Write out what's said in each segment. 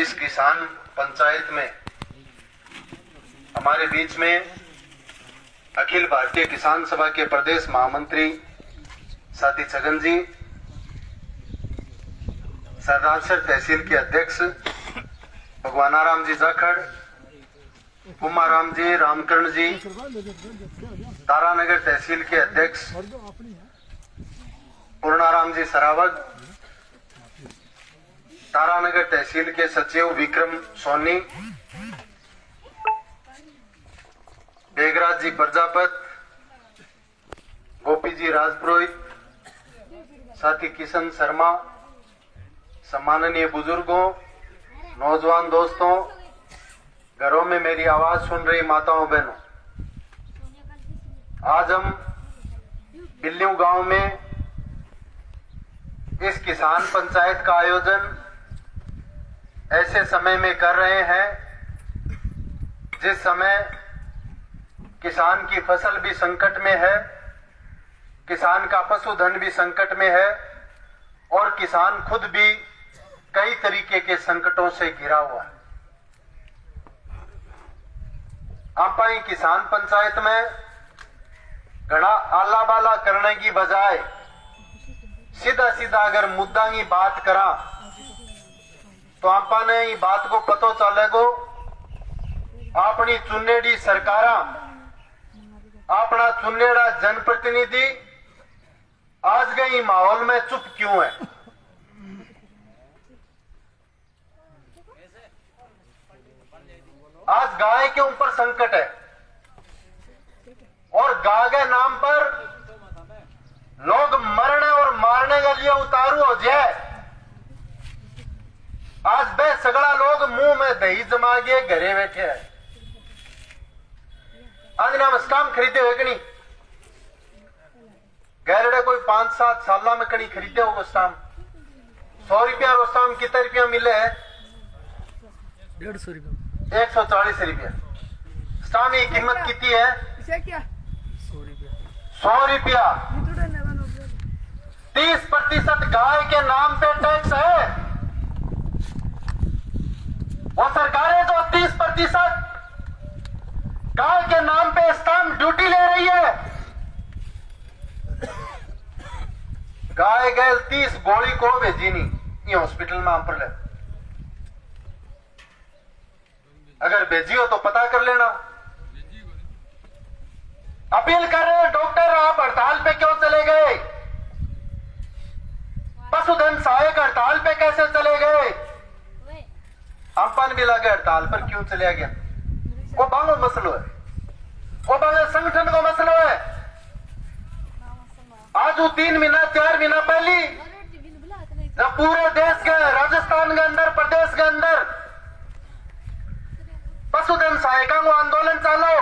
इस किसान पंचायत में हमारे बीच में अखिल भारतीय किसान सभा के प्रदेश महामंत्री साथी छगन जी, सरदासर तहसील के अध्यक्ष भगवानाराम जी जाखड़, कुमाराम जी, रामकरण जी, तारानगर तहसील के अध्यक्ष पूर्णाराम जी सरावत, तारानगर तहसील के सचिव विक्रम सोनी, बेगराज जी प्रजापत, गोपी जी राजपुरोहित, साथी किशन शर्मा, सम्माननीय बुजुर्गों, नौजवान दोस्तों, घरों में मेरी आवाज सुन रही माताओं बहनों, आज हम बिल्लियों गांव में इस किसान पंचायत का आयोजन ऐसे समय में कर रहे हैं जिस समय किसान की फसल भी संकट में है, किसान का पशुधन भी संकट में है और किसान खुद भी कई तरीके के संकटों से घिरा हुआ है। आप किसान पंचायत में घना आला बाला करने की बजाय सीधा सीधा अगर मुद्दा की बात करा तो आपने ये बात को पतो चलेगो अपनी चुनेड़ी सरकारा, अपना चुनेड़ा जनप्रतिनिधि आज के माहौल में चुप क्यों है। आज गाय के ऊपर संकट है और गाय के नाम पर लोग मरने और मारने के लिए उतारू हो जाए। आज बे सगड़ा लोग मुंह में दही जमा के घरे बैठे हैं। आज नाम स्टाम खरीदे हुए कि नहीं? गैरडे कोई 5-7 साल में कहीं खरीदे होगा स्टाम। 100 रुपया रो स्टाम कितने रुपया मिले है? 150 रुपया, 140 रुपया। स्टाम की कीमत कितनी है? 100 रुपया। 100 रुपया। 30% गाय के नाम पे टैक्स है। वो सरकारें जो 30% गाय के नाम पे स्टाम्प ड्यूटी ले रही है। गाय गैल 30 गोली को भेजी नहीं ये हॉस्पिटल में आप ले। अगर भेजी हो तो पता कर लेना। अपील कर रहे हैं डॉक्टर, आप हड़ताल पे क्यों चले गए? पशुधन सहायक हड़ताल पे कैसे चले गए? अपन भी लगे हड़ताल पर क्यों चले गया? वो बांगो मसलो है, वो बांगो संगठन को मसलो है। आज वो 3 महीना 4 महीना पहले जब पूरे देश के राजस्थान के अंदर, प्रदेश के अंदर पशुधन सहायिका को आंदोलन चालो,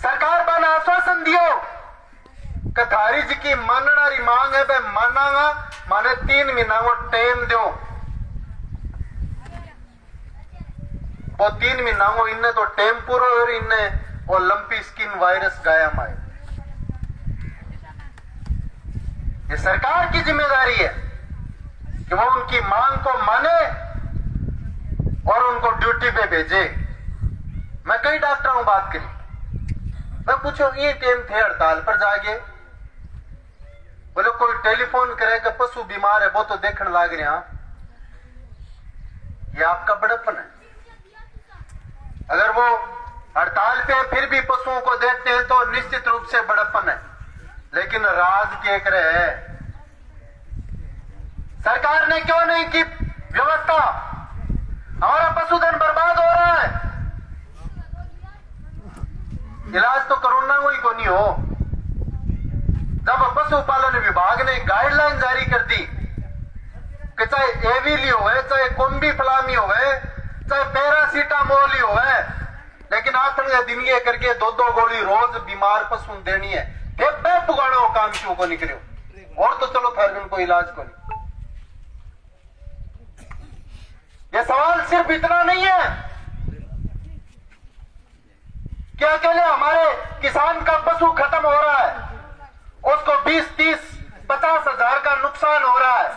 सरकार बन आश्वासन दियो कि थारी जी की माननारी मांग है बे मानांगा, माने 3 महीना को टाइम दो। वो 3 महीना को इन्हें तो टाइम पूरा और इन्हें वो लंपी स्किन वायरस गाया माए। ये सरकार की जिम्मेदारी है कि वो उनकी मांग को माने और उनको ड्यूटी पे भेजे। मैं कई डॉक्टरों से बात करी, मैं पूछो ये टाइम थे हड़ताल पर जागे, बोले कोई टेलीफोन करेगा पशु बीमार है वो तो देखने लग रहे हैं। ये आपका बड़प्पन है। अगर वो हड़ताल पे फिर भी पशुओं को देखते हैं तो निश्चित रूप से बड़प्पन है। लेकिन राज क्या करे है? सरकार ने क्यों नहीं की व्यवस्था? हमारा पशुधन बर्बाद हो रहा है। इलाज तो कोरोना को ही को नहीं हो। जब पशुपालन विभाग ने गाइडलाइन जारी कर दी कि चाहे एविली हो, चाहे कोम्बी फ्लामी हो, चाहे पैरासीटामोल ही हो, लेकिन आप दिन ये करके 2-2 गोली रोज बीमार पशु देनी है। पुगाना हो काम क्यों को निकले और तो चलो थारगन को इलाज को नहीं। ये सवाल सिर्फ इतना नहीं है कि अकेले हमारे किसान का पशु खत्म हो रहा है, उसको 20, 30, 50 हजार का नुकसान हो रहा है।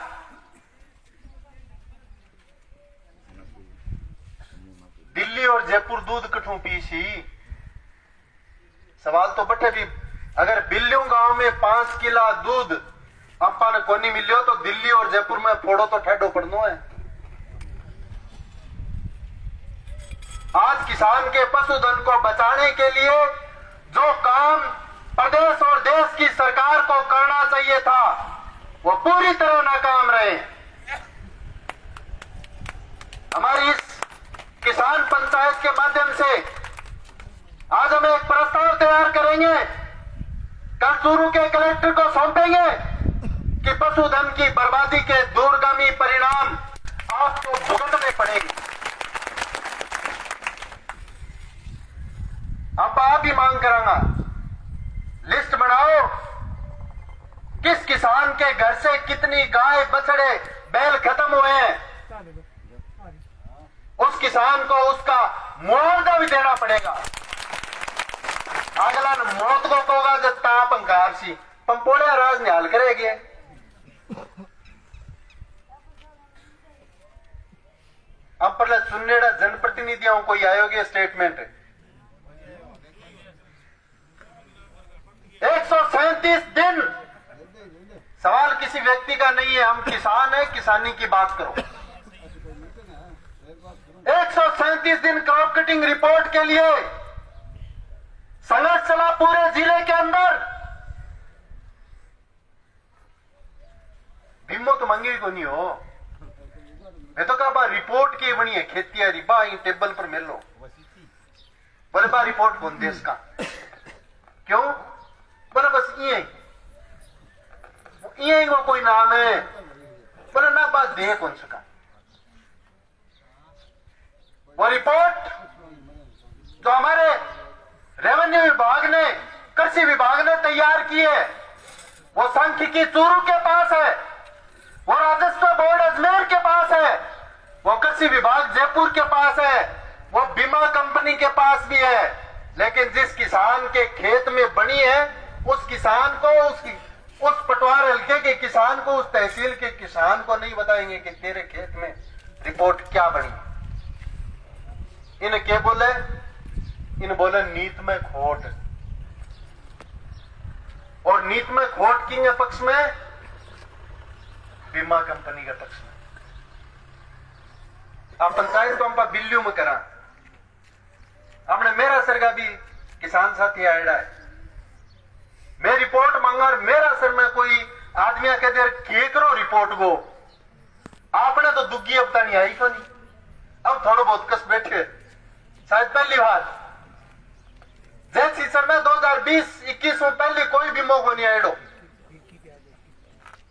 जयपुर दूध कठू पीसी। सवाल तो बटे भी, अगर बिल्लियों गांव में 5 किला दूध अपा ने कोनी मिलियो तो दिल्ली और जयपुर में फोड़ो तो ठेडो पड़नो है। आज किसान के पशुधन को बचाने के लिए जो काम प्रदेश और देश की सरकार को करना चाहिए था वो पूरी तरह नाकाम रहे। हमारी इस किसान पंचायत के माध्यम से आज हम एक प्रस्ताव तैयार करेंगे, कल चूरू के कलेक्टर को सौंपेंगे कि पशुधन की बर्बादी के दूरगामी परिणाम आपको भुगतने पड़ेंगे। आप ही मांग करांगा, लिस्ट बनाओ किस किसान के घर से कितनी गाय बछड़े बैल खत्म हुए हैं, उस किसान को उसका मुआवजा भी देना पड़ेगा। अगला मौत को कहोगा जब ताप अंकार सी पंपोड़े राज निहाल करेगी। अब पहले सुननेड़ा जनप्रतिनिधियों को आयोगे स्टेटमेंट 137 दिन। सवाल किसी व्यक्ति का नहीं है, हम किसान है, किसानी की बात करो। 137 दिन क्रॉप कटिंग रिपोर्ट के लिए संघर्ष चला पूरे जिले के अंदर। बिम्बो तो मंगी को नहीं हो, मैं तो कहा रिपोर्ट की बनी है खेती आ रिबा टेबल पर मिल लो, बोले बा रिपोर्ट कौन देश का क्यों, बोले बस ये वो कोई नाम है, बोले ना बात दे कौन सका। वो रिपोर्ट जो हमारे रेवेन्यू विभाग ने, कृषि विभाग ने तैयार की है, वो सांख्यिकी चूरू के पास है, वो राजस्व बोर्ड अजमेर के पास है, वो कृषि विभाग जयपुर के पास है, वो बीमा कंपनी के पास भी है। लेकिन जिस किसान के खेत में बनी है उस किसान को, उस पटवार हल्के के किसान को, उस तहसील के किसान को नहीं बताएंगे कि तेरे खेत में रिपोर्ट क्या बनी। इन क्या बोले, इन बोले नीत में खोट, और नीत में खोट किंग पक्ष में, बीमा कंपनी के पक्ष में। आप पंचायत को हम बिल्लियों में करा, हमने मेरा सरगा भी किसान साथी आयडा है, मैं रिपोर्ट मांगा, मेरा सर में कोई आदमी कहते के करो रिपोर्ट को, आपने तो दुग्गी अब तक नहीं आई को नहीं, अब थोड़ा बहुत कस बैठे शायद पहली बार। जैसी सर में 2020-21 में पहले कोई बीमा को नहीं आएडो।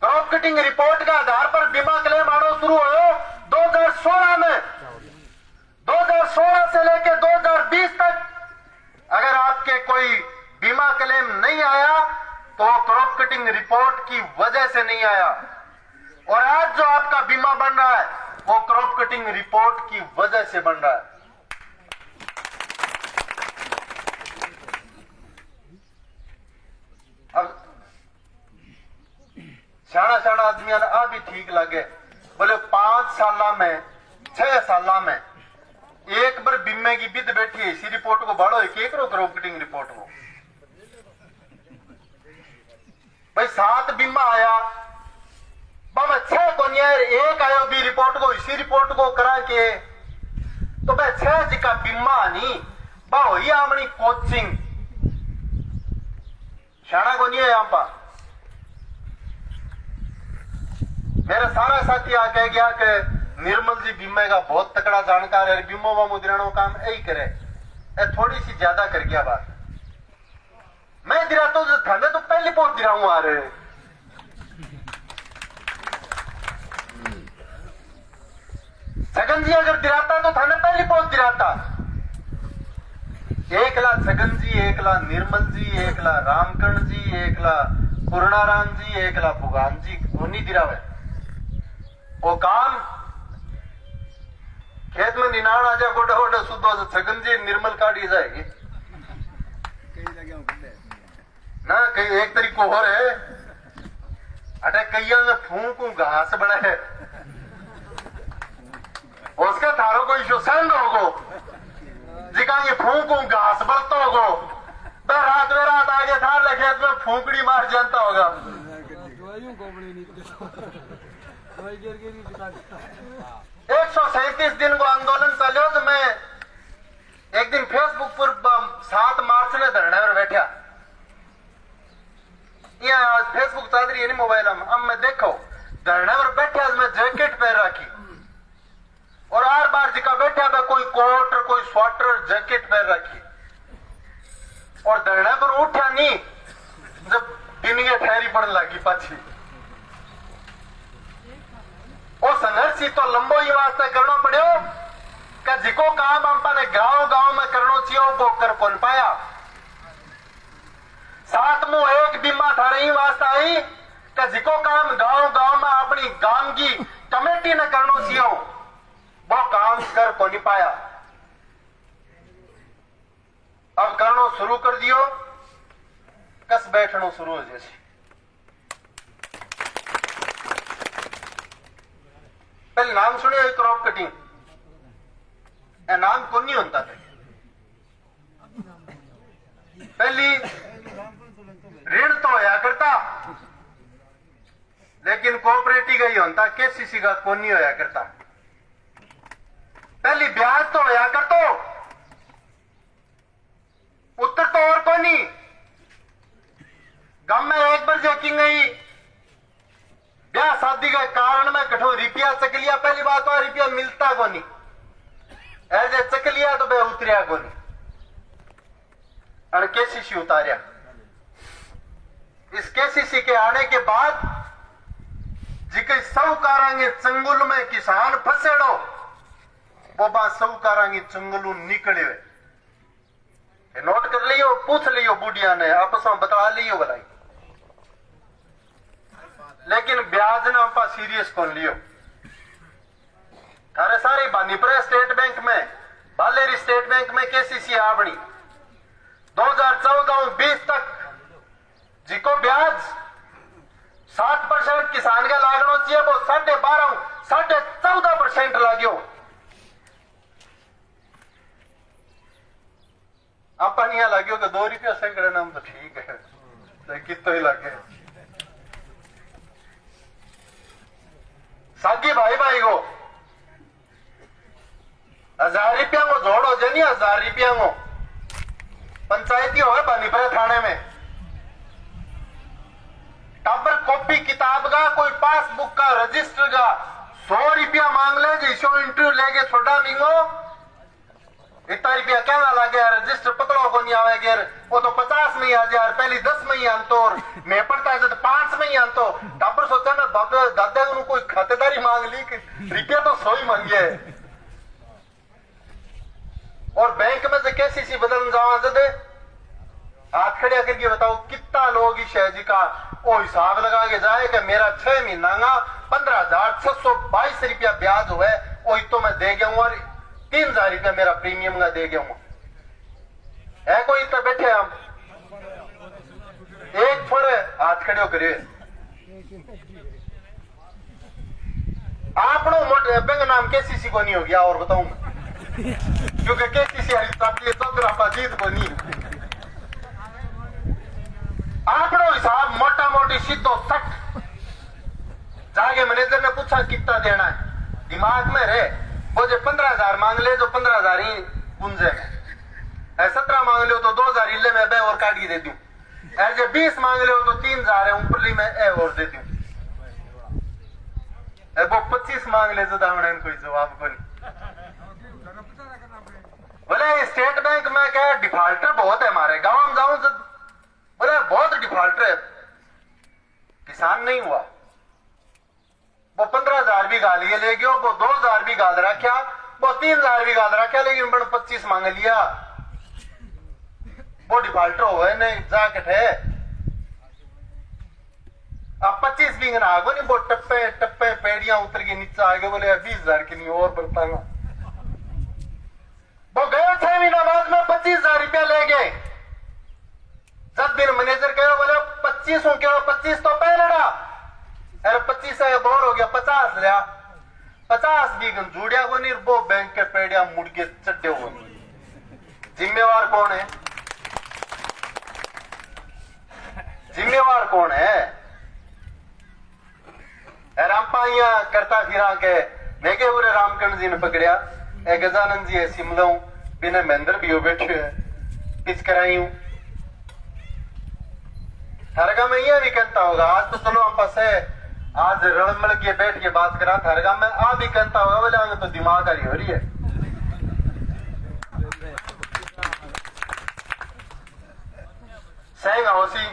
क्रॉप कटिंग रिपोर्ट के आधार पर बीमा क्लेम आना शुरू हो 2016 में। 2016 से लेकर 2020 तक अगर आपके कोई बीमा क्लेम नहीं आया तो क्रॉप कटिंग रिपोर्ट की वजह से नहीं आया, और आज जो आपका बीमा बन रहा है वो क्रॉप कटिंग रिपोर्ट की वजह से बन रहा है। अब शाना शाना आदमी आ भी ठीक लगे, बोले 5 साल में 6 साल में एक बार बीमे की बिद बैठी है, इसी रिपोर्ट को बाढ़ो एक करो क्रॉप कटिंग रिपोर्ट को। भाई 7 बीमा आया, बाबा 6 को नहीं आया, एक आयो भी रिपोर्ट को, इसी रिपोर्ट को करा के तो भाई 6 जी का बीमा नहीं बाहो ये आमनी कोचिंग शाना को नहीं है। यहां पर मेरा सारा साथी आ कह गया कि निर्मल जी बीमे का बहुत तकड़ा जानकार है, बीमो व मुद्राणों काम यही करे, थोड़ी सी ज्यादा कर गया बात। मैं दिरा तो थाने तो पहले पहुंच दिरा हूं आ रहे, छगन जी अगर दिराता तो थाने पहले पहुंच दिराता। एकला छगन जी, एकला निर्मल जी, एकला रामकर्ण जी, एकला पूर्णाराम जी, एकला भुगान जी वो नहीं दिरावे। वो काम खेत में निनाण आ जाए गोडा गोडा सुधो छगन जी निर्मल काटी जाएगी ना। कई एक तरीको हो रहे अटे कईया में फूंकू घास बड़ा है, उसका थारो कोई शोषण होगो मुद्दा फूकू घास बलता होगो बे रात में रात आगे थार ले खेत में फूकड़ी मार जानता होगा 137 दिन को आंदोलन चलो तो मैं एक दिन फेसबुक पर 7 मार्च ने धरने पर बैठा यहाँ फेसबुक चल रही है नहीं मोबाइल में अब मैं देखो धरने पर बैठा मैं जैकेट पहन रखी और हर बार जिका बैठा मैं कोई कोट कोई स्वेटर जैकेट पहन रखी और धरने पर उठा नहीं जब दिन के ठहरी पड़ने लगी पाछी और संघर्ष ही तो लंबो ही वास्ते करना पड़ो कि जिको काम अपने गांव गांव में करना चाहिए वो कर कौन पाया साथ में एक बीमा थारे ही वास्ता आई कि जिको काम गांव गांव में अपनी गांव की कमेटी ने करना चाहिए वो काम कर को नहीं पाया अब करना शुरू कर दियो कस बैठना शुरू हो जैसे पहले नाम सुने क्रॉप कटिंग नाम कौन नहीं होता था पहली ऋण तो होया करता लेकिन कोऑपरेटिव का ही होता केसीसी का कौन नहीं होया करता पहली ब्याज तो होया कर तो उत्तर तो और कौन नहीं गम में एक बार चेकिंग गई ब्याह शादी के कारण में कठो रुपया चक लिया पहली बात तो रुपया मिलता को नहीं ऐसे चक लिया तो बे उतरिया को नहीं और केसीसी उतारिया इस केसीसी के आने के बाद जिके साहूकारांगे चंगुल में किसान फसेड़ो वो बात साहूकारांगे चंगुल निकले नोट कर लियो पूछ लियो बुढ़िया ने आपस में बता लियो बनाई लेकिन ब्याज ने आप सीरियस कौन लियो थारे सारी बानीपुर स्टेट बैंक में बालेरी स्टेट बैंक में केसीसी आवड़ी 2014-20 तक जिको ब्याज 60% किसान का लागनो चाहिए वो 12.5-14% लाग्यो अपन यहाँ लाग्यो कि 2 रुपया सैकड़े नाम तो ठीक है लेकिन तो ही लगे सागी भाई भाई को 1000 रुपया को जोड़ो जनी 1000 रुपया को पंचायती हो बानीपुर थाने में टाबर कॉपी किताब का कोई पासबुक का रजिस्टर का 100 रुपया मांग ले जिसो इंटरव्यू लेके छोटा मिंगो इतना रुपया क्या लगे रजिस्टर पकड़ो को नहीं आवेगे वो तो 50 में ही आ जाए पहले 10 में ही आंतो मैं पढ़ता है तो 5 में ही आंतो टाबर सोचा ना दादा कोई खातेदारी मांग ली रुपया तो 100 ही मांगे और बैंक में से केसीसी बदल जाओ जदे हाथ खड़े करके बताओ कितना लोग इस शहर जी का वो हिसाब लगा के जाए कि मेरा 6 महीना का 15,622 रुपया ब्याज हुआ वो तो मैं दे गया हूं और 3,000 रुपया मेरा प्रीमियम का दे गया हूं है कोई इतना बैठे हम एक फर हाथ खड़े हो करिए आपनो मोटे बैंक नाम केसीसी को नहीं हो गया और बताऊं क्योंकि केसीसी जीत को नहीं आंकड़ो हिसाब मोटा मोटी सीधो 60 जाके मैनेजर ने पूछा कितना देना है दिमाग में रहे वो जो 15,000 मांग ले जो 15,000 ही गुंजे 17 मांग ले तो 2,000 इले में बे और काट के दे दूं ऐसे 20 मांग ले तो 3,000 है ऊपरली में ए और दे दूं वो 25 मांग ले तो दामने कोई जवाब को नहीं बोले स्टेट बैंक में क्या डिफॉल्टर बहुत है हमारे गांव में जाऊं बोले बहुत डिफॉल्टर है किसान नहीं हुआ वो 15,000 भी गाल ले गयो वो 2,000 भी गाल रखा वो 3,000 भी गाल रखा लेकिन बड़ 25 मांग लिया वो डिफॉल्टर हुए नहीं जाकेट है अब 25 भी ना आगो नहीं वो टप्पे टप्पे पेड़ियां उतर के नीचे आ गए बोले 20,000 की नहीं और बढ़ता वो गए 6 महीना बाद में 25,000 रुपया ले गए जब दिन मैनेजर कहे बोले 25 हूं क्यों 25 तो पहले ना अरे 25 से बोर हो गया 50 लिया 50 भी जुड़िया को नहीं वो बैंक के पेड़िया मुड़ के चड्डे हो जिम्मेवार कौन है? जिम्मेवार कौन है? रामपाइया करता फिरा के नेके पूरे रामकर्ण जी ने पकड़िया, ए गजानंद जी है सिमलाऊ बिना महेंद्र भी हो बैठे है पिच कराई हूं। थारगा में यह भी कहता होगा, आज तो चलो हम पास है, आज रलमल के बैठ के बात करा, थारगा में आ भी कहता होगा बोले आगे तो दिमाग आ रही हो रही है। सही होसी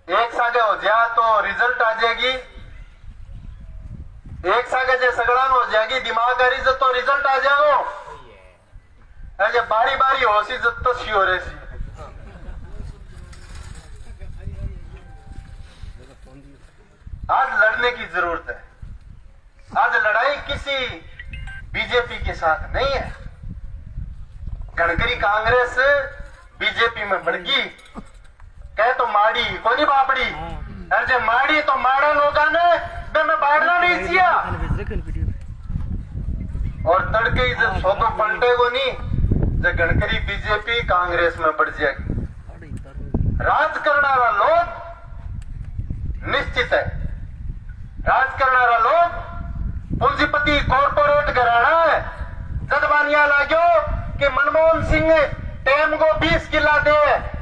एक सागे हो जा तो रिजल्ट आ जाएगी, एक सागे जे सगड़ान हो जाएगी, दिमाग आ रही तो रिजल्ट आ जाओ। अरे बारी बारी होसी जब तो सी हो रही सी। आज लड़ने की जरूरत है। आज लड़ाई किसी बीजेपी के साथ नहीं है। गणकरी कांग्रेस बीजेपी में बढ़ गई, कहे तो माड़ी कोनी बापड़ी, अरे जे माड़ी तो माड़ा लोगा ने बे मैं बाढ़ना नहीं सिया। और तड़के ही जब सौदो पलटे को नहीं, जब गणकरी बीजेपी कांग्रेस में बढ़ जाएगी। राज करनारा लोग निश्चित है, राज करनारा लोग पूंजीपति कॉर्पोरेट घराना है। जदबानिया लागो कि मनमोहन सिंह टेम को 20 किला दे,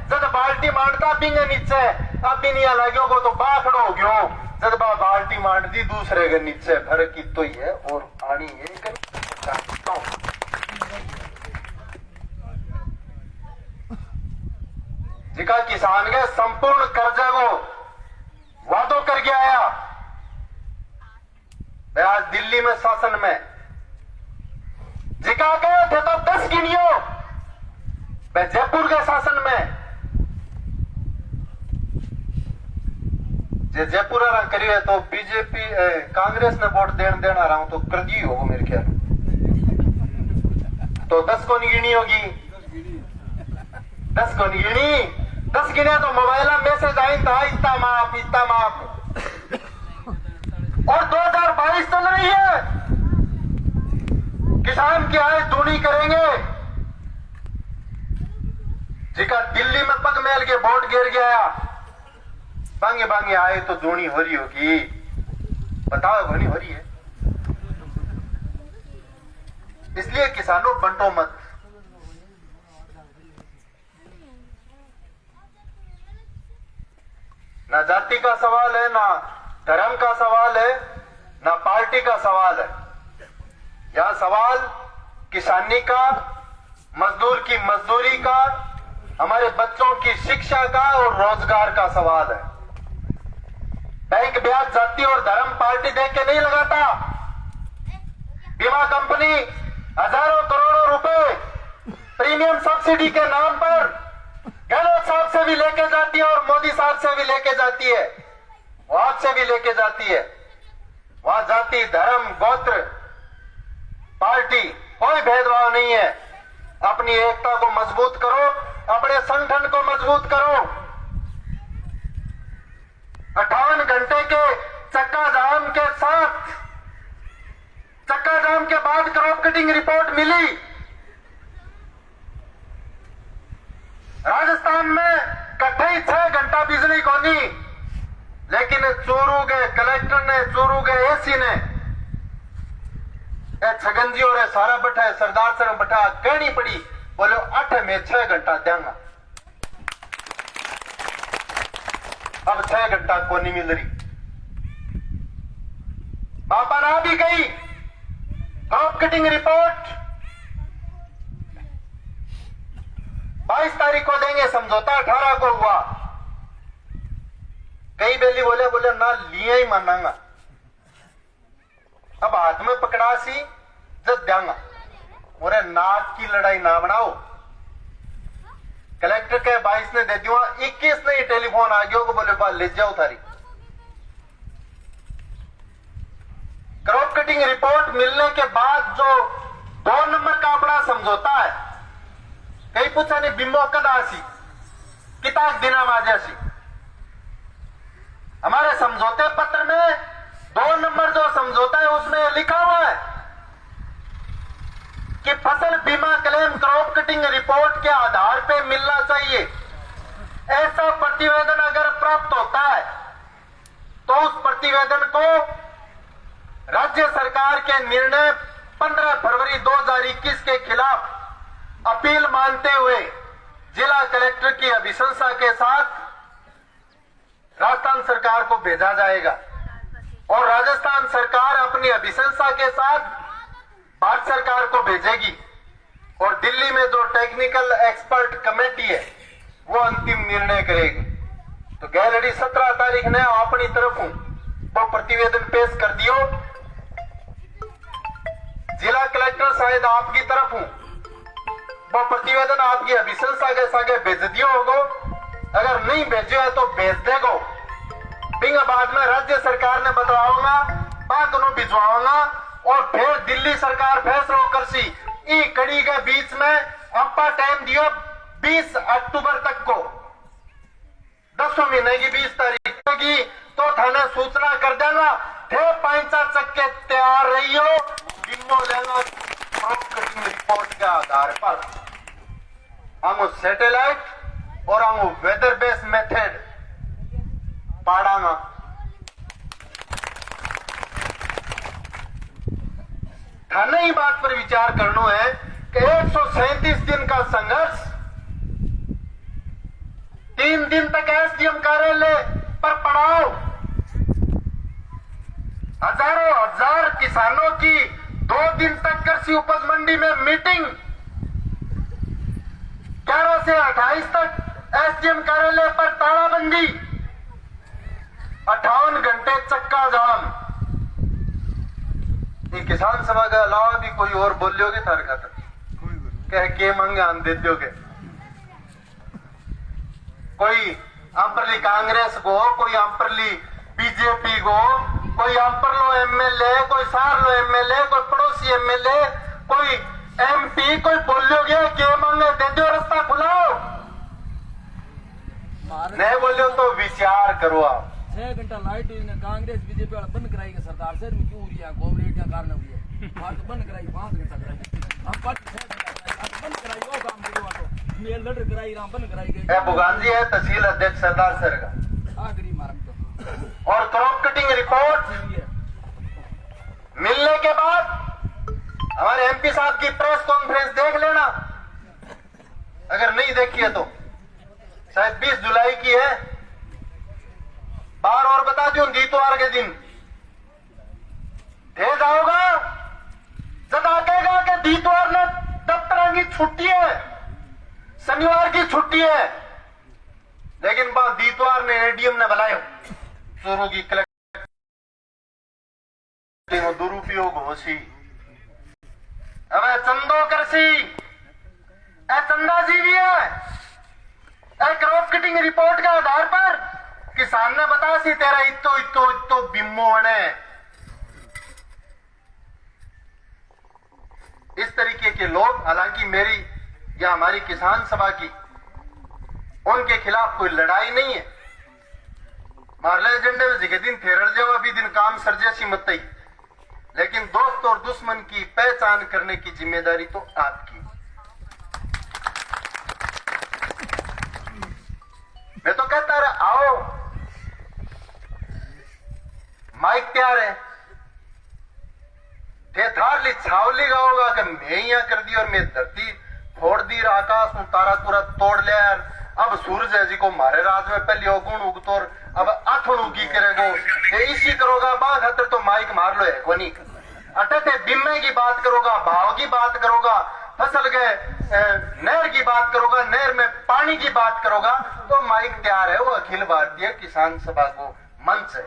जद बाल्टी मांडता पिंगे नीचे, अब भी नहीं लागो को तो बाखड़ो हो गयो, जद बाल्टी मांड दी दूसरे के नीचे। फर्क की तो ही है और आनी एक जिका किसान के संपूर्ण कर्जा को वादों करके आया, मैं आज दिल्ली में शासन में जिका गए थे तो 10 गिनियो, मैं जयपुर के शासन में जे जयपुर आ करिए तो बीजेपी कांग्रेस ने वोट देना रहा हूं तो कर दी होगा मेरे ख्याल, तो 10 को नहीं गिनी होगी, 10 को नहीं गिनी, 10 गिने तो मोबाइल में मैसेज आई था इतना माफ इतना माफ। और 2022 चल रही है, किसान की आय दूनी करेंगे। जिका दिल्ली में पग मेल के वोट गिर गया, बांगे बांगे आए तो दूनी हो रही होगी, बताओ होनी हो रही है। इसलिए किसानों बंटो मत। ना जाति का सवाल है, ना धर्म का सवाल है, ना पार्टी का सवाल है। यह सवाल किसानी का, मजदूर की मजदूरी का, हमारे बच्चों की शिक्षा का और रोजगार का सवाल है। बैंक ब्याज जाति और धर्म पार्टी देख के नहीं लगाता। बीमा कंपनी हजारों करोड़ों रुपए प्रीमियम सब्सिडी के नाम पर गहलोत साहब से भी लेके जाती है और मोदी साहब से भी लेके जाती है, वहां से भी लेके जाती है। वहां जाति धर्म गोत्र पार्टी कोई भेदभाव नहीं है। अपनी एकता को मजबूत करो, अपने संगठन को मजबूत करो। 58 घंटे के चक्का जाम के साथ, चक्का जाम के बाद क्रॉप कटिंग रिपोर्ट मिली। राजस्थान में कट्ठे 6 घंटा बिजली को नहीं, लेकिन चूरू के कलेक्टर ने, चूरू के एसी ने, छगन जी और सारा बैठा है, सरदार सर बैठा, कहनी पड़ी, बोलो 8 में 6 घंटा देंगा। अब 6 घंटा को नहीं मिल रही। पापा ना भी गई क्रॉप कटिंग रिपोर्ट 22 तारीख को देंगे, समझौता 18 को हुआ। कई बेली बोले ना लिया ही मानांगा, अब हाथ में पकड़ा सी जब देंगा। मोरे नाक की लड़ाई ना बनाओ। कलेक्टर के 22 ने दे दिया, 21 ने टेलीफोन आ गया को बोले बात ले जाओ तारी। क्रॉप कटिंग रिपोर्ट मिलने के बाद जो 2 नंबर का अपना समझौता है, कई पूछा नहीं बिम्बो कदासी किताब दिना माजासी। हमारे समझौते पत्र में 2 नंबर जो समझौता है उसमें लिखा हुआ है कि फसल बीमा क्लेम क्रॉप कटिंग रिपोर्ट के आधार पे मिलना चाहिए। ऐसा प्रतिवेदन अगर प्राप्त होता है तो उस प्रतिवेदन को राज्य सरकार के निर्णय 15 फरवरी 2021 के खिलाफ अपील मानते हुए जिला कलेक्टर की अभिशंसा के साथ राजस्थान सरकार को भेजा जाएगा और राजस्थान सरकार अपनी अभिशंसा के साथ भारत सरकार को भेजेगी और दिल्ली में जो टेक्निकल एक्सपर्ट कमेटी है वो अंतिम निर्णय करेगी। तो गैलरी 17 तारीख ने अपनी तरफ वो प्रतिवेदन पेश कर दियो। जिला कलेक्टर शायद आपकी तरफ वो प्रतिवेदन आपकी अभिशंसा के सागे भेज दियो होगो। अगर नहीं भेजो है तो भेज देगो। बिंग बाद में राज्य सरकार ने बतलाऊंगा, बात को भिजवाऊंगा और फिर दिल्ली सरकार फैसला करसी। ई कड़ी के बीच में अपा टाइम दियो 20 अक्टूबर तक को, 10वें महीने की 20 तारीख की तो थाने सूचना कर देगा। थे पैंचा चक्के तैयार रहियो, बिन्नो लेना क्रॉप कटिंग रिपोर्ट के आधार पर हम सैटेलाइट और हम वेदर बेस्ड मेथड पाड़ांगा। थाने ही बात पर विचार करना है कि 137 दिन का संघर्ष, 3 दिन तक एसडीएम कार्यालय पर पड़ाव, हजारों हजार किसानों की 2 दिन तक कृषि उपज मंडी में मीटिंग, 11 से 28 तक एसडीएम कार्यालय पर तालाबंदी, 58 घंटे चक्का जाम। ये किसान सभा के अलावा भी कोई और बोलियोगे थार खातर कह के मांगे हम दे दोगे। कोई अंपरली कांग्रेस को, कोई अंपरली बीजेपी को, कोई अंपरलो एमएलए, कोई सारलो एमएलए, कोई पड़ोसी एमएलए, कोई एमपी, कोई बोलियोगे के मांगे दे दो, रास्ता खुलाओ। नहीं बोलियो तो विचार करो आप। 6 घंटा लाइट कांग्रेस बीजेपी वाला बंद कराएगी सरकार से क्यों हो रही है कोविड के कारण हुई है। बात बंद कराई 5 घंटा कराई, हम 6 घंटा बंद कराई वो काम करो तो मेल लड़ कराई राम बंद कराई गई है। बुगान जी है तहसील अध्यक्ष सरदार सर का आखिरी मारम तो और क्रॉप कटिंग रिपोर्ट मिलने के बाद हमारे एमपी साहब की प्रेस कॉन्फ्रेंस देख लेना। अगर नहीं देखी है तो शायद 20 जुलाई की है। बार और बता दूं, दीतवार के दिन तेज आओगा जब आकेगा कि दीतवार ने दफ्तर की छुट्टी है, शनिवार की छुट्टी है, लेकिन दीतवार ने एडीएम ने बुलायो चोरों की कलेक्ट दुरुपयोग होसी। अब चंदो करसी ए चंदा जी भी है। क्रॉप कटिंग रिपोर्ट के आधार पर किसान ने बता सी तेरा इतो इतो इतो बिम्मो बने। इस तरीके के लोग, हालांकि मेरी या हमारी किसान सभा की उनके खिलाफ कोई लड़ाई नहीं है। मारले एजेंडे में जिगे दिन थेरल जाओ अभी दिन काम सर्जेसी मत ही, लेकिन दोस्त और दुश्मन की पहचान करने की जिम्मेदारी तो आपकी। मैं तो कहता रहा आओ, माइक तैयार है, थारली छावली गाओगा कि मैं यहां कर दी और मैं धरती फोड़ दी, आकाश में तारा तुरा तोड़ लिया यार। अब सूरज है जी को मारे राज में पहले गुण उगतोर अब आथुण उगी करेगो ये इसी करोगा बा खतर तो माइक मार लो है कोनी अटे थे बिम्मे की बात करोगा, भाव की बात करोगा, फसल के नहर की बात करोगा, नहर में पानी की बात करोगा तो माइक तैयार है। वो अखिल भारतीय किसान सभा को मंच है।